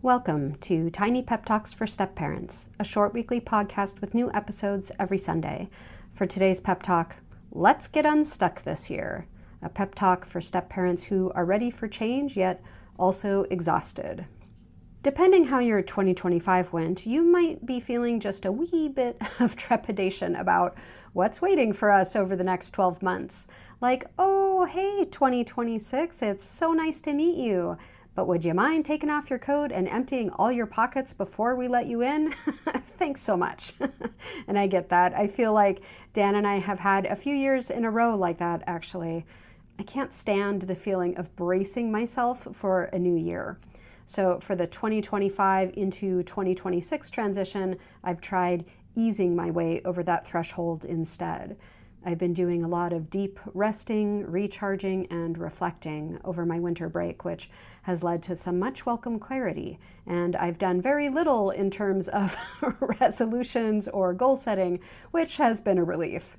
Welcome to Tiny Pep Talks for Step Parents, a short weekly podcast with new episodes every Sunday. For today's pep talk, let's get unstuck this year. A pep talk for step parents who are ready for change yet also exhausted. Depending how your 2025 went, you might be feeling just a wee bit of trepidation about what's waiting for us over the next 12 months. Like, oh, hey, 2026, it's so nice to meet you. But would you mind taking off your coat and emptying all your pockets before we let you in? Thanks so much. And I get that. I feel like Dan and I have had a few years in a row like that, actually. I can't stand the feeling of bracing myself for a new year. So for the 2025 into 2026 transition, I've tried easing my way over that threshold instead. I've been doing a lot of deep resting, recharging, and reflecting over my winter break, which has led to some much welcome clarity. And I've done very little in terms of resolutions or goal setting, which has been a relief.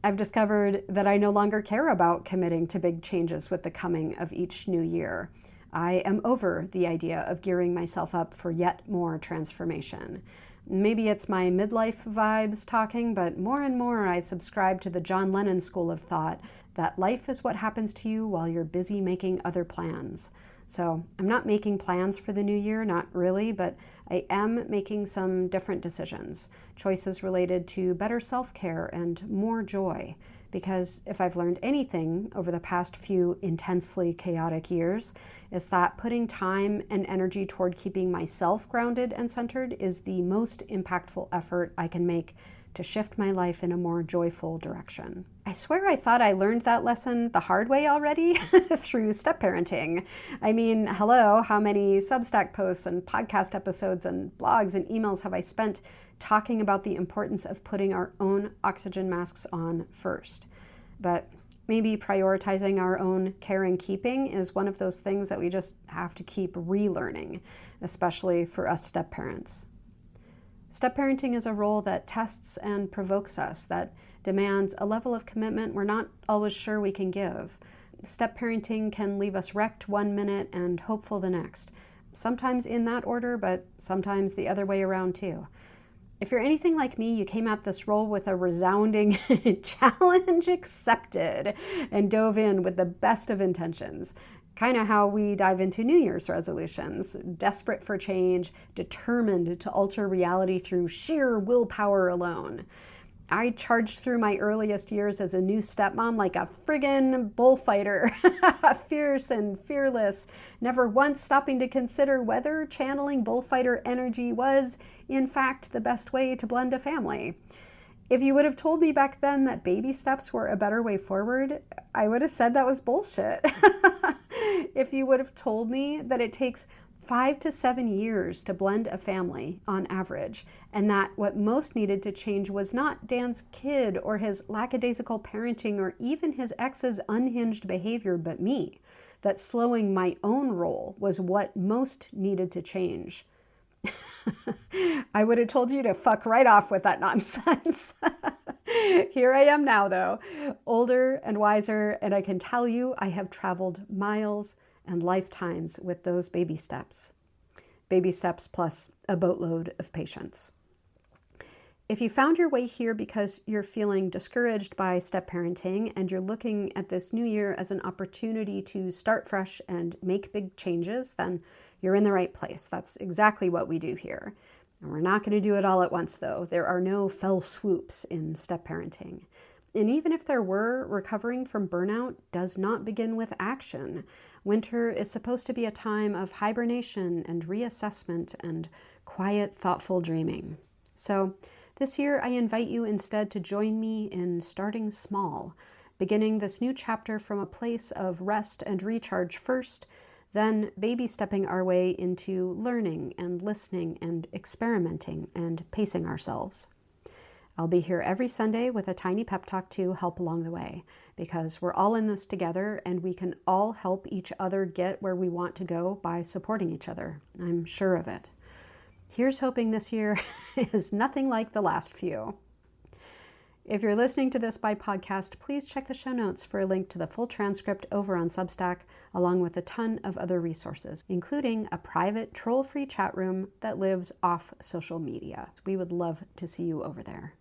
I've discovered that I no longer care about committing to big changes with the coming of each new year. I am over the idea of gearing myself up for yet more transformation. Maybe it's my midlife vibes talking, but more and more I subscribe to the John Lennon school of thought that life is what happens to you while you're busy making other plans. So I'm not making plans for the new year, not really, but I am making some different decisions, choices related to better self-care and more joy. Because if I've learned anything over the past few intensely chaotic years, is that putting time and energy toward keeping myself grounded and centered is the most impactful effort I can make to shift my life in a more joyful direction. I swear I thought I learned that lesson the hard way already through step parenting. I mean, hello, how many Substack posts and podcast episodes and blogs and emails have I spent talking about the importance of putting our own oxygen masks on first? But maybe prioritizing our own care and keeping is one of those things that we just have to keep relearning, especially for us step parents. Step parenting is a role that tests and provokes us, that demands a level of commitment we're not always sure we can give. Step parenting can leave us wrecked one minute and hopeful the next, sometimes in that order, but sometimes the other way around too. If you're anything like me, you came at this role with a resounding challenge accepted and dove in with the best of intentions. Kind of how we dive into New Year's resolutions, desperate for change, determined to alter reality through sheer willpower alone. I charged through my earliest years as a new stepmom like a friggin' bullfighter, fierce and fearless, never once stopping to consider whether channeling bullfighter energy was, in fact, the best way to blend a family. If you would have told me back then that baby steps were a better way forward, I would have said that was bullshit. If you would have told me that it takes 5 to 7 years to blend a family on average, and that what most needed to change was not Dan's kid or his lackadaisical parenting or even his ex's unhinged behavior, but me, that slowing my own roll was what most needed to change, I would have told you to fuck right off with that nonsense. Here I am now, though, older and wiser, and I can tell you I have traveled miles and lifetimes with those baby steps. Baby steps plus a boatload of patience. If you found your way here because you're feeling discouraged by step parenting and you're looking at this new year as an opportunity to start fresh and make big changes, then you're in the right place. That's exactly what we do here. And we're not going to do it all at once, though. There are no fell swoops in step parenting. And even if there were, recovering from burnout does not begin with action. Winter is supposed to be a time of hibernation and reassessment and quiet, thoughtful dreaming. So this year, I invite you instead to join me in starting small, beginning this new chapter from a place of rest and recharge first, then baby stepping our way into learning and listening and experimenting and pacing ourselves. I'll be here every Sunday with a tiny pep talk to help along the way, because we're all in this together and we can all help each other get where we want to go by supporting each other. I'm sure of it. Here's hoping this year is nothing like the last few. If you're listening to this by podcast, please check the show notes for a link to the full transcript over on Substack, along with a ton of other resources, including a private troll-free chat room that lives off social media. We would love to see you over there.